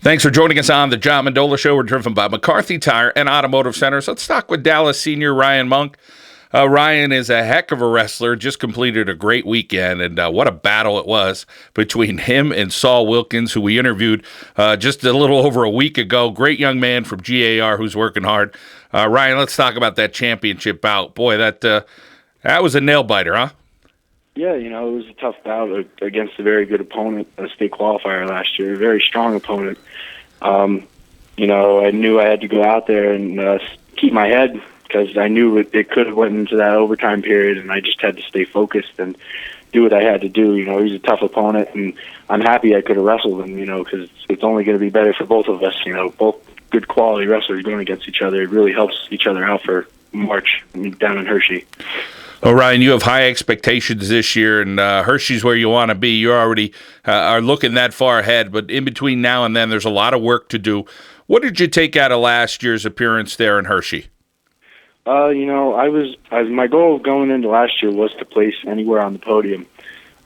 Thanks for joining us on the John Mendola Show. We're driven by McCarthy Tire and Automotive Centers. Let's talk with Dallas senior Ryan Monk. Ryan is a heck of a wrestler, just completed a great weekend, and what a battle it was between him and Saul Wilkins, who we interviewed just a little over a week ago. Great young man from GAR who's working hard. Ryan, let's talk about that championship bout. Boy, that was a nail-biter, huh? Yeah, it was a tough bout against a very good opponent, a state qualifier last year, a very strong opponent. I knew I had to go out there and keep my head because I knew it could have went into that overtime period, and I just had to stay focused and do what I had to do. He's a tough opponent, and I'm happy I could have wrestled him, because it's only going to be better for both of us. Both good quality wrestlers going against each other. It really helps each other out for March down in Hershey. Well, Ryan, you have high expectations this year, and Hershey's where you want to be. You already are looking that far ahead, but in between now and then, there's a lot of work to do. What did you take out of last year's appearance there in Hershey? My goal going into last year was to place anywhere on the podium,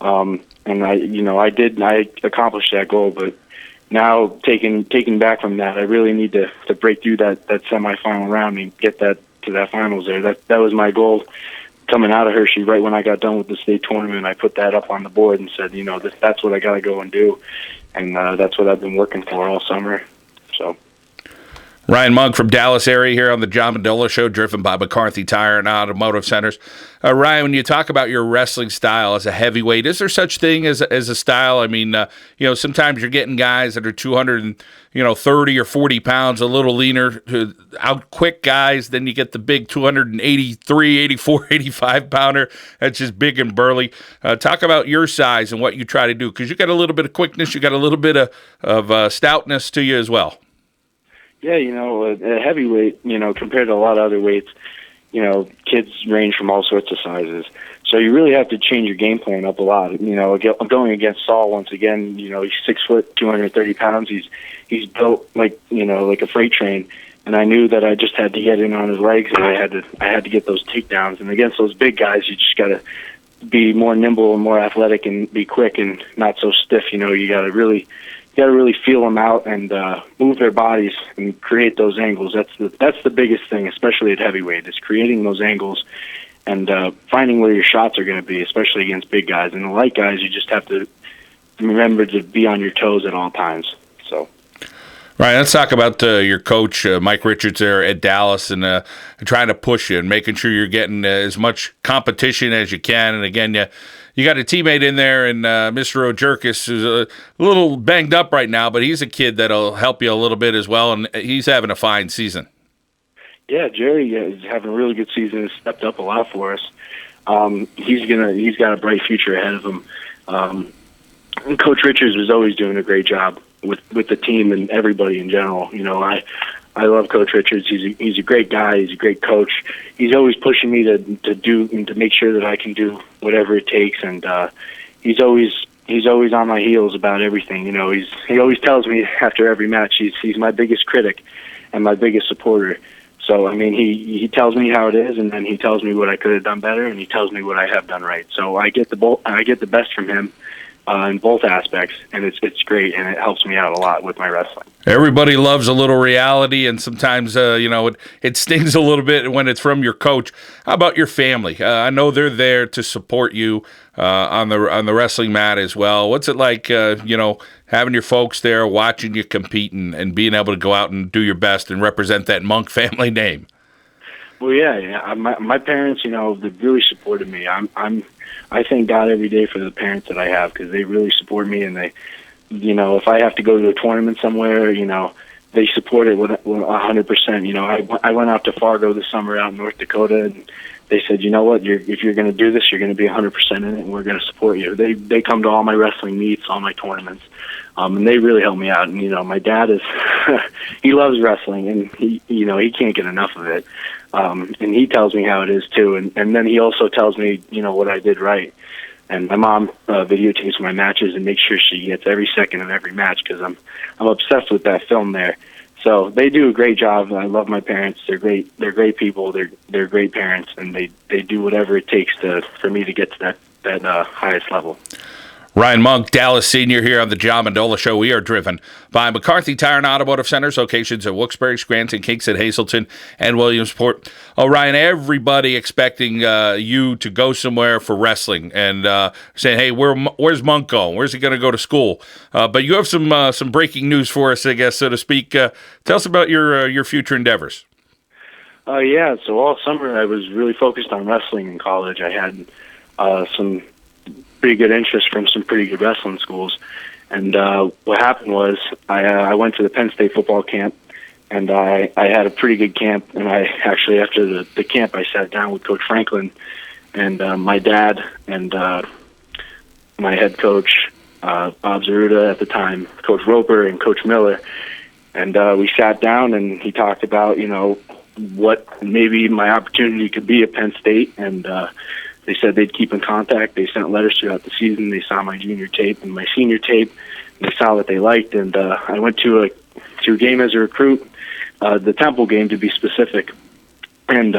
and I accomplished that goal. But now, taking back from that, I really need to break through that semifinal round and get that to that finals there. That was my goal. Coming out of Hershey, right when I got done with the state tournament, I put that up on the board and said, that's what I got to go and do, and that's what I've been working for all summer. So, Ryan Monk from Dallas area here on the John Mendola Show, driven by McCarthy Tire and Automotive Centers. Ryan, when you talk about your wrestling style as a heavyweight, is there such thing as a style? I mean, sometimes you're getting guys that are 230 or 40 pounds, a little leaner, out quick guys. Then you get the big 283, 84, 85 pounder that's just big and burly. Talk about your size and what you try to do, because you got a little bit of quickness, you got a little bit of stoutness to you as well. Yeah, a heavyweight, compared to a lot of other weights, kids range from all sorts of sizes. So you really have to change your game plan up a lot. I'm going against Saul once again. He's 6 foot, 230 pounds. He's built like a freight train. And I knew that I just had to get in on his legs, and I had to get those takedowns. And against those big guys, you just got to be more nimble and more athletic and be quick and not so stiff. You got to really feel them out and move their bodies and create those angles. That's the biggest thing, especially at heavyweight, is creating those angles and finding where your shots are going to be, especially against big guys. And the light guys, you just have to remember to be on your toes at all times. So, right, let's talk about your coach, Mike Richards, there at Dallas, and trying to push you and making sure you're getting as much competition as you can. And again, you got a teammate in there, and Mr. Ojerkis, who's a little banged up right now, but he's a kid that'll help you a little bit as well, and he's having a fine season. Yeah, Jerry is having a really good season. Has stepped up a lot for us. He's got a bright future ahead of him. And Coach Richards was always doing a great job with the team and everybody in general. I love Coach Richards. He's a great guy. He's a great coach. He's always pushing me to do and to make sure that I can do whatever it takes. And he's always on my heels about everything. He always tells me after every match he's my biggest critic and my biggest supporter. So he tells me how it is, and then he tells me what I could have done better, and he tells me what I have done right. So I get the best from him in both aspects, and it's great, and it helps me out a lot with my wrestling. Everybody loves a little reality, and sometimes it stings a little bit when it's from your coach. How about your family? I know they're there to support you on the wrestling mat as well. What's it like, having your folks there watching you compete and being able to go out and do your best and represent that Monk family name? Well, yeah. My parents, they've really supported me. I thank God every day for the parents that I have, because they really support me, and they, if I have to go to a tournament somewhere, they support it with 100%. I went out to Fargo this summer out in North Dakota, and they said, if you're going to do this, you're going to be 100% in it, and we're going to support you. They come to all my wrestling meets, all my tournaments, and they really help me out. And my dad is he loves wrestling, and he can't get enough of it. And he tells me how it is too, and then he also tells me what I did right. And my mom videotapes my matches and makes sure she gets every second of every match, because I'm obsessed with that film there. So they do a great job. I love my parents. They're great. They're great people. They're great parents, and they do whatever it takes for me to get to that highest level. Ryan Monk, Dallas senior here on the John Mendola Show. We are driven by McCarthy Tire and Automotive Centers, locations at Wilkes-Barre, Scranton, Kingston, Hazleton, and Williamsport. Oh, Ryan, everybody expecting you to go somewhere for wrestling and saying, hey, where's Monk going? Where's he going to go to school? But you have some breaking news for us, I guess, so to speak. Tell us about your future endeavors. Yeah, so all summer I was really focused on wrestling in college. I had some pretty good interest from some pretty good wrestling schools. And what happened was I went to the Penn State football camp, and I had a pretty good camp. And I actually, after the camp, I sat down with Coach Franklin and my dad and my head coach, Bob Zaruda at the time, Coach Roper and Coach Miller. And we sat down, and he talked about, what maybe my opportunity could be at Penn State. And they said they'd keep in contact. They sent letters throughout the season. They saw my junior tape and my senior tape. And they saw what they liked. And I went to a game as a recruit, the Temple game to be specific. And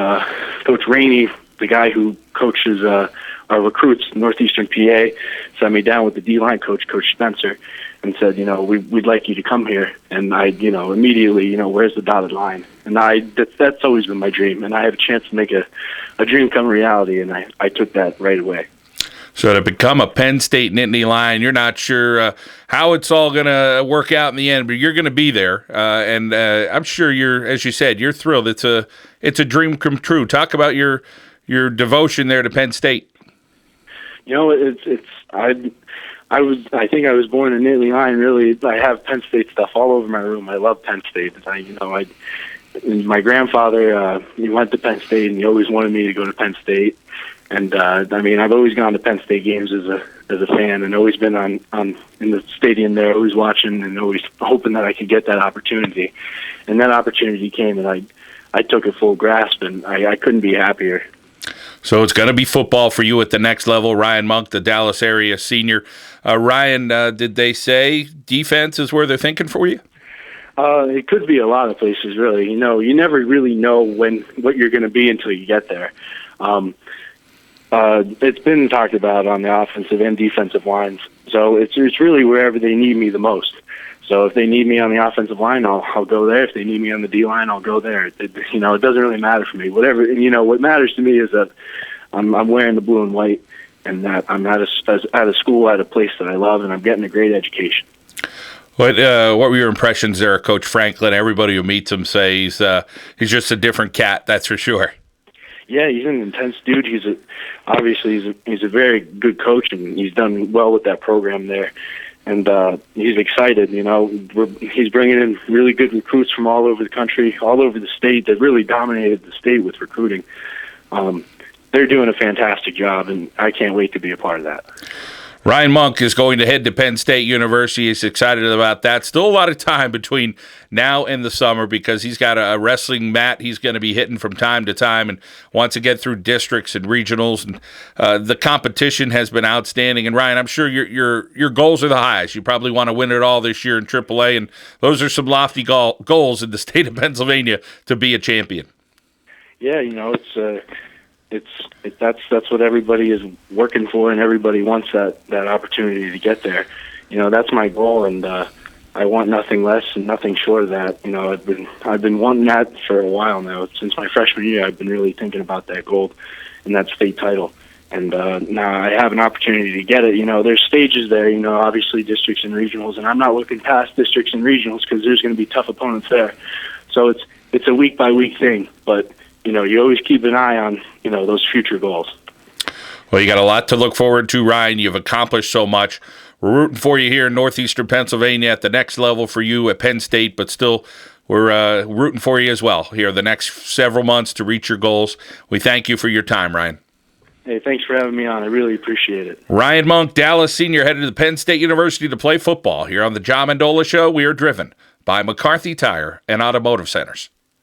Coach Rainey, the guy who coaches our recruits, Northeastern PA, sent me down with the D-line coach, Coach Spencer, and said, we'd like you to come here. And I, immediately, where's the dotted line? And that's always been my dream. And I had a chance to make a dream come reality, and I took that right away. So to become a Penn State Nittany Lion, you're not sure how it's all going to work out in the end, but you're going to be there. And I'm sure as you said, you're thrilled. It's a dream come true. Talk about your devotion there to Penn State. I think I was born a Nittany Lion. Really, I have Penn State stuff all over my room. I love Penn State. My grandfather, he went to Penn State, and he always wanted me to go to Penn State. And I've always gone to Penn State games as a fan, and always been on in the stadium there, always watching, and always hoping that I could get that opportunity. And that opportunity came, and I took a full grasp, and I couldn't be happier. So it's going to be football for you at the next level. Ryan Monk, the Dallas area senior. Ryan, did they say defense is where they're thinking for you? It could be a lot of places, really. You never really know what you're going to be until you get there. It's been talked about on the offensive and defensive lines, so it's really wherever they need me the most. So if they need me on the offensive line, I'll go there. If they need me on the D line, I'll go there. It doesn't really matter for me. Whatever. And what matters to me is that I'm wearing the blue and white, and that I'm at a school, at a place that I love, and I'm getting a great education. What were your impressions there of Coach Franklin? Everybody who meets him says he's just a different cat. That's for sure. Yeah, he's an intense dude. He's a very good coach, and he's done well with that program there. And he's excited, He's bringing in really good recruits from all over the country, all over the state that really dominated the state with recruiting. They're doing a fantastic job, and I can't wait to be a part of that. Ryan Monk is going to head to Penn State University. He's excited about that. Still a lot of time between now and the summer because he's got a wrestling mat he's going to be hitting from time to time and wants to get through districts and regionals. And the competition has been outstanding. And Ryan, I'm sure your goals are the highest. You probably want to win it all this year in AAA, and those are some lofty goals in the state of Pennsylvania to be a champion. Yeah, that's what everybody is working for, and everybody wants that opportunity to get there. That's my goal, and I want nothing less and nothing short of that. I've been wanting that for a while now. Since my freshman year, I've been really thinking about that goal and that state title. And now I have an opportunity to get it. There's stages there, obviously districts and regionals, and I'm not looking past districts and regionals because there's going to be tough opponents there. So it's a week-by-week thing, but you always keep an eye on, those future goals. Well, you got a lot to look forward to, Ryan. You've accomplished so much. We're rooting for you here in northeastern Pennsylvania at the next level for you at Penn State, but still we're rooting for you as well here the next several months to reach your goals. We thank you for your time, Ryan. Hey, thanks for having me on. I really appreciate it. Ryan Monk, Dallas senior, headed to Penn State University to play football. Here on the John Mendola Show, we are driven by McCarthy Tire and Automotive Centers.